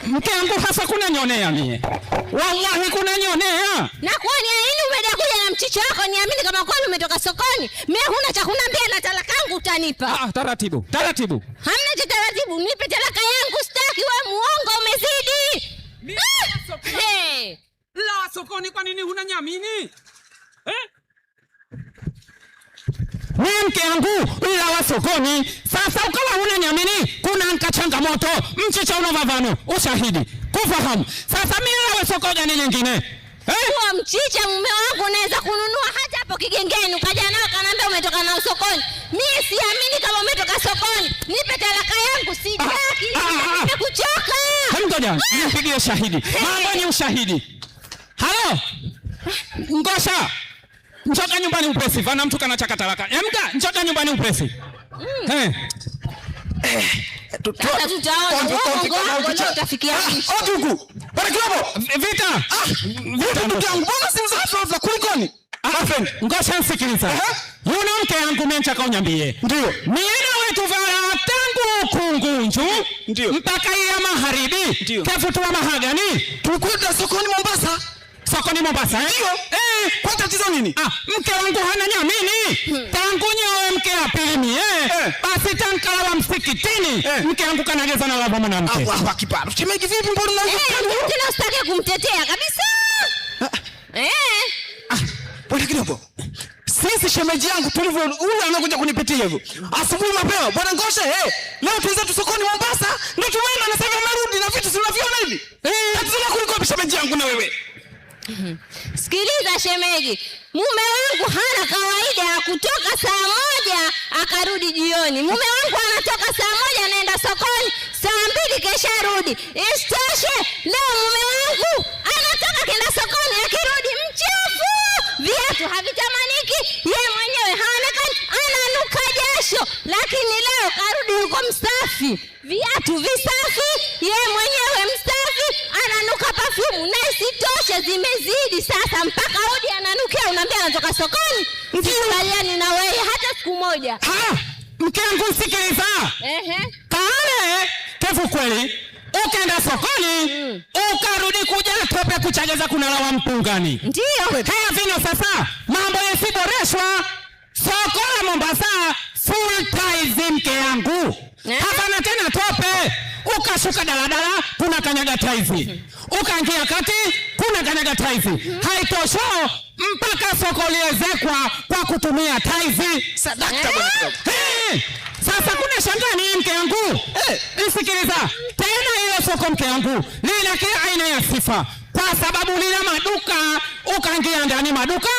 Mke wangu hasa kuna nyonea mie. Wallahi kuna nyonea. Na kwani nini umekuja na mchicho wako niamini kama kwani umetoka sokoni? Mimi huna cha kuniambia na talaka yangu utanipa. Taratibu. Hamna cha taratibu, nipe talaka yangu sitaki wewe muongo umezidi. Hey. La sokoni kwa nini huna nyamini? Mimi mke wangu ila wa sokoni. Sasa ukawa huna nyamini, kuna changamoto, mchicha unavavano, ushahidi, kufahamu. Sasa mimi ila wa soko gani nyingine? Kwa mchicha mume wangu unaweza kununua hata hapo Kigengeni ukaja nao kanaambia umetoka nao sokoni. Mimi siamini kama umetoka sokoni. Nipe talaka yangu sitaki. Nimekuchoka. Ngoja, nipigie shahidi. Mambo ni ushahidi. Halo? Ngosha. Njoka nyumbani upesi, vana mtu kana chaka talaka. Emka, njoka nyumbani upesi. Utafikia Otuku. Bwana Kilobo. Vita Ndugu yangu, mbona si msafi kulikoni? Ngosha nsikiliza. Yuna mke yangu menchaka unyambie. Ndio. Miena wetu vara tangu Kungunju. Ndio. Mpaka ya magharibi. Kefutua mahagani. Tukuta sokoni Mombasa. Sokoni Mombasa, Ndio. Kwa tatizo nini? Mke wangu hana nyamini. Tangu nyowe mke apili basi tankala wa msikitini. Mke wangu kanageza na lava mwanamke. Allahu Akbar. Chemeki vipi mbona tena usitake kumtetea kabisa. Bwana Kilobo. Sisi shemeji yangu tulivyo huyu anakuja kunipitia hivyo. Asubuhi mapema bwana Ngosha leo tuanze sokoni Mombasa ndio tumeenda na sasa narudi na vitu tunaviona hivi. Tatizo lako liko shemeji yangu na wewe. Sikiliza shemeji, mume wangu hana kawaida ya kutoka saa 1 akarudi jioni. Mume wangu anatoka saa 1 anaenda sokoni, saa 2 kesha rudi. Isitoshe, leo mume wangu anatoka kenda sokoni akirudi mchafu. Viatu havitamaniki, yeye mwenyewe haonekani, ananuka jasho. Lakini leo karudi yuko msafi. Viatu visafi, yeye mwenyewe msafi, ananuka perfume. Na isitoshe zimezidi sasa mpaka hodi ananukia unaambia anatoka sokoni. Sikubaliani na wewe hata siku moja. Mke wangu sikiliza. Kale kefu kweli ukaenda sokoni ukarudi kuja tope kuchageza kunalawa mpungani. Ndio. Haya vino sasa mambo yasiboreshwa. Soko la Mombasa full price mke yangu. Hapana tena tope. Ukashuka daladala kuna kanyaga taizi. Ukaingia kati kuna kanyaga taizi. Haitosho mpaka soko liezekwa kwa kutumia taizi. Sadaka bwana Kilobo. Sasa kuna shangani mke yangu. Nisikiliza. Tena ile soko mke yangu lina kila aina ya sifa. Kwa sababu lina maduka, ukaingia ndani maduka,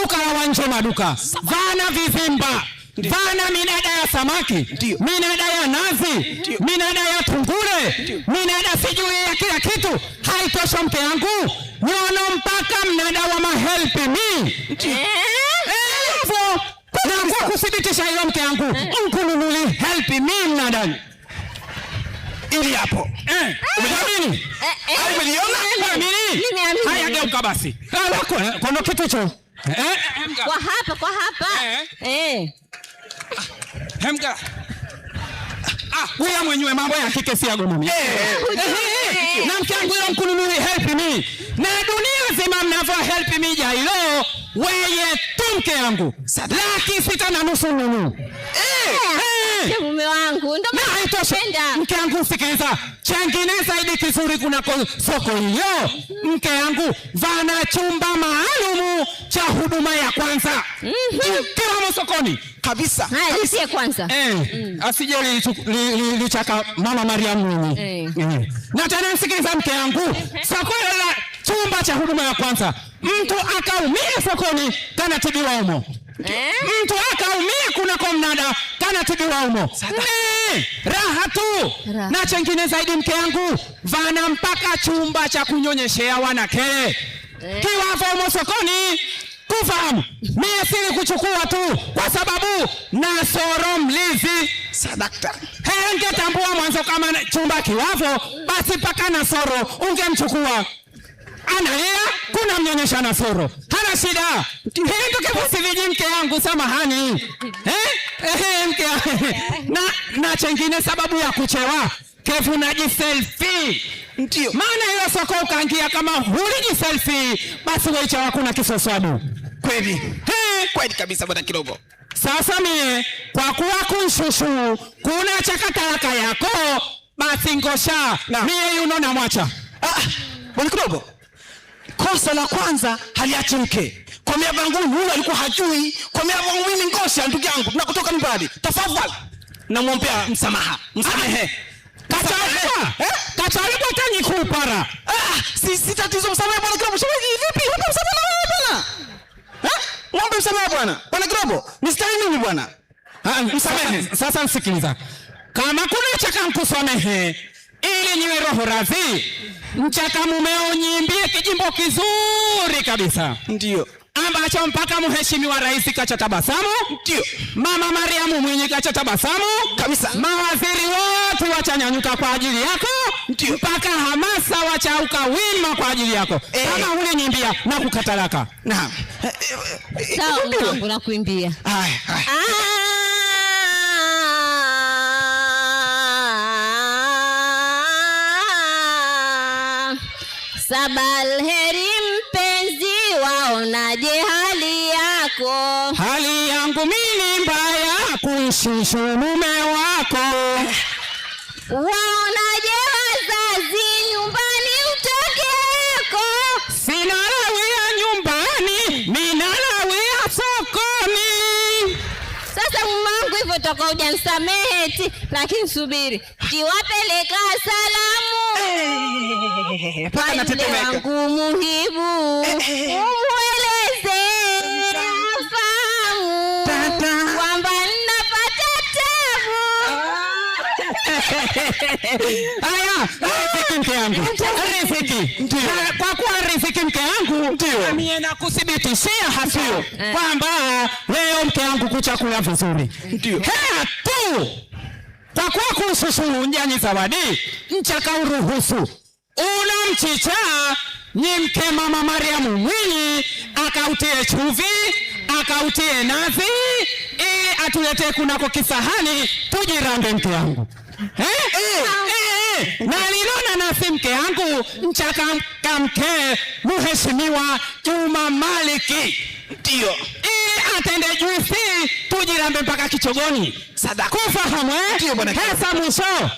ukalawa nje maduka. Vana vizimba, vana minada ya samaki, minada ya nazi, minada ya tungule, minada sijui ya kila kitu. Haitosha mke yangu, nyono mpaka mnada wa mahelp me. Hivyo, na kwa kuthibitisha hilo mke yangu, mkununuli help me mnadani. Ili hapo. Umejamini? Umeliona? Nimeamini. Haya geuka basi. Kwa ndo kitu cho. Kwa hapa. Hemga. Wewe mwenyewe mambo ya kike si yago mimi. Na mke wangu yule mkununuli help me. Na dunia zima mnavyo help me jailo. Wewe tu mke yangu. 6,500 nunu. Mume wangu ndo maana mke wangu sikiliza, chengine zaidi kizuri kuna soko hiyo. Mke wangu vana chumba maalumu cha huduma ya kwanza. Kila sokoni kabisa. Haya lisie kwanza. Asije lichaka mama Mariam mimi. Na tena sikiliza mke wangu, soko la chumba cha huduma ya kwanza. Mtu akaumia sokoni kana tibiwa humo. Mtu akaumia kuna kwa mnada kana tibiwa humo. Raha tu. Na chengine zaidi mke wangu vana mpaka chumba cha kunyonyeshea wanake. Kiwavo humo sokoni. Kufahamu mie sili kuchukua tu kwa sababu nasoro mlizi. Sadaka. Ungetambua mwanzo kama chumba kiwavo basi paka nasoro ungemchukua. Analia kuna mnyonyesha nasoro. Hana shida. Ndio kifusiviji mke yangu samahani. Mke na chengine sababu ya kuchewa. kefu najiselfie. Ndio. Maana hiyo soko ukaingia kama hulijiselfie basi weicha hakuna kisoswadu. Kweli. Kweli kabisa bwana Kirobo. Sasa mie kwa kuwa kunshushu kuna chakatalaka yako basi ngosha mie yuno na mwacha. Bwana Kirobo, kosa la kwanza haliachi mke. Kwa mia banguni huyu alikuwa hajui. Kwa mia banguni ngosha ndugu yangu tunakutoka nyumbani. Tafadhali namwombea msamaha. Msamehe. Kacharibu tanyi kupara. Si tatizo msamaha bwana Kirobo. Shemeji vipi? Huko msamaha bwana. Ngombe msamaha bwana. Bwana Kirobo, nistahili nini bwana? Msamehe. Sasa msikiliza. Kama kuna chaka mkusamehe ili niwe roho radhi, mchaka mumeo nyimbie kijimbo kizuri kabisa. Ndio. Ambacho mpaka mheshimiwa rais kacha tabasamu. Ndio. Mama Mariamu Mwinyi kacha tabasamu. Kabisa. Mawaziri wote wachanyanyuka kwa ajili yako. Ndio. Mpaka hamasa wachauka wima kwa ajili yako. Kama ule nyimbia na kukatalaka. Naam. Sawa mwanangu na kuimbia. Sabal heri mpenzi, waonaje hali yako? Hali yangu mimi mbaya, kushushu mume wako. Waonaje wazazi, nyumbani utokeko? Sina lawia nyumbani, mina lawia sokoni. Sasa mumangu hivyo toka hujanisamehe eti, lakini subiri kiwapeleka salamu wale wangu muhibu, umweleze afahamu kwamba ninapata tabu. Haya, riziki mke yangu. Riziki. Kwa kuwa riziki mke yangu, mie nakuthibitishia hasio kwamba leo mke yangu kuchakula vizuri. Ndio. Hea tu. Kwa kuwa kushushu njani zawadi, mchaka uruhusu. Una mchicha, ni mke mama Mariamu Mwinyi, akautie chuvi, akautie nazi, ili atulete kunako kisahani, tujirambe mke yangu. Na lilona nasi mke yangu, mchaka kamke, mheshimiwa Juma Maliki. Ndio. Atende juisi, tujirambe mpaka kichogoni. Sadaka. Kufahamu Ndio bwana. Hesa mwisho.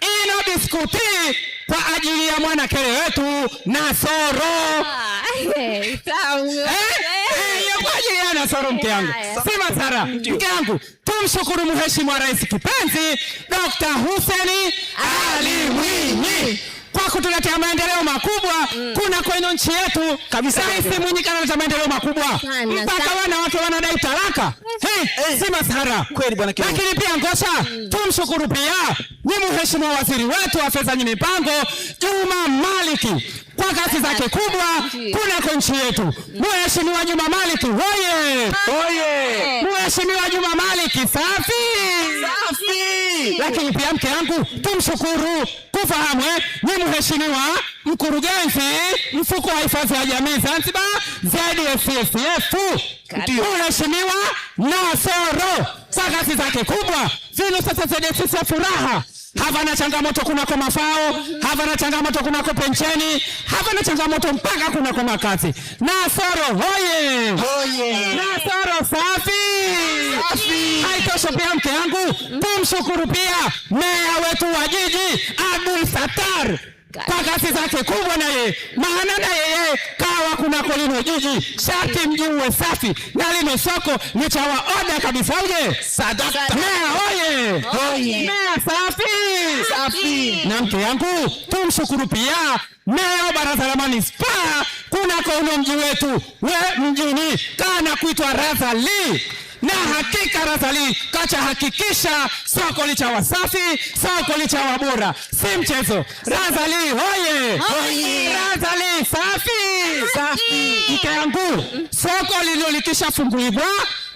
Ino biskuti kwa ajili ya mwana kele wetu Nasoro. Kwa ajili ya Nasoro mke yangu. Sima Sara, mke yangu. Tumshukuru mheshimiwa rais kipenzi Dr. Hussein Ali Mwinyi kwa kutuletea maendeleo makubwa kuna kwenye nchi yetu kabisa. Rais Mwinyi kanaleta maendeleo makubwa mpaka wanawake wanadai talaka. Sima Sara. Kweli bwana Kirobo. Lakini pia ngosha tumshukuru pia ni mheshimiwa waziri wetu wa fedha na mipango Juma Maliki kwa kazi zake kubwa kuna kwa nchi yetu. Mheshimiwa Juma Maliki hoye. Mheshimiwa Juma Maliki safi. Lakini pia mke yangu tumshukuru kufahamu ni mheshimiwa mkurugenzi mfuko wa hifadhi ya jamii Zanzibar ZSSF. Mheshimiwa Nasoro kwa kazi zake kubwa zinu sasa ZSSF furaha. Havana changamoto kunako mafao, havana changamoto kunako pensheni, havana changamoto mpaka kunako makazi. Nasoro hoye. Nasoro safi. Haitosha pia mke yangu tumshukuru pia meya wetu wa jiji Abdul Sattar kwa kazi zake kubwa naye, maana na yeye kawa kunako lino jiji sharti mji uwe safi na lino soko lichawa oda kabisa. Sadaka. Mea Mea safi. Na mke yangu tumshukuru pia mea baraza la manispaa kunako uno mji wetu we mjini kana kuitwa Razali. Na hakika Razali kacha hakikisha soko lichawa safi, soko lichawa bora, si mchezo. Razali hoye. Razali safi. Mke yangu soko lililo likisha funguliwa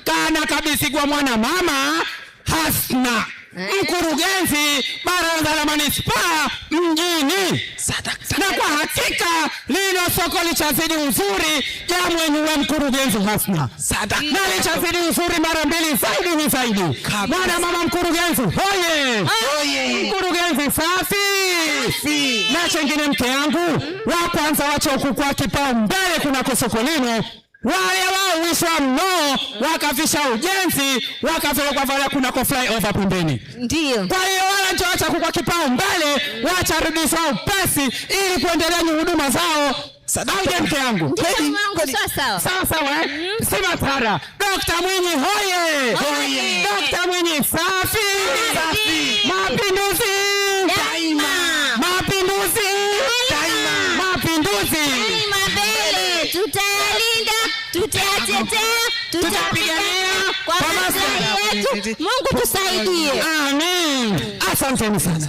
kana kabisa kwa mwana mama Hasna mkurugenzi baraza la manispaa mjini. Na kwa hakika lilo soko lichazidi uzuri ya mwenyewe mkurugenzi Hasna. Na lichazidi uzuri mara mbili zaidi ni zaidi. Bwana mama mkurugenzi, hoye! Mkurugenzi safi! Na chengine mke yangu, wa kwanza wacha ukukua kipaumbele kunako soko lino. Wale wao wishwa mno, wakafisha ujenzi, wakapelekwa pale kunako flyover pembeni. Ndio. Kwa hiyo wala ndio wacha kukua kipaumbele, wacha rudisha upesi ili kuendelea na huduma zao. Sadaka mke yangu. Sawa. Sawa. Sema tara. Dr. Mwinyi hoye. Dr. Mwinyi safi. Mapinduzi daima. Mapinduzi daima. Mapinduzi mbele. Tutayalinda, tutayatetea, tutapigania kwa maslahi yetu. Mungu tusaidie. Amen. Asante sana.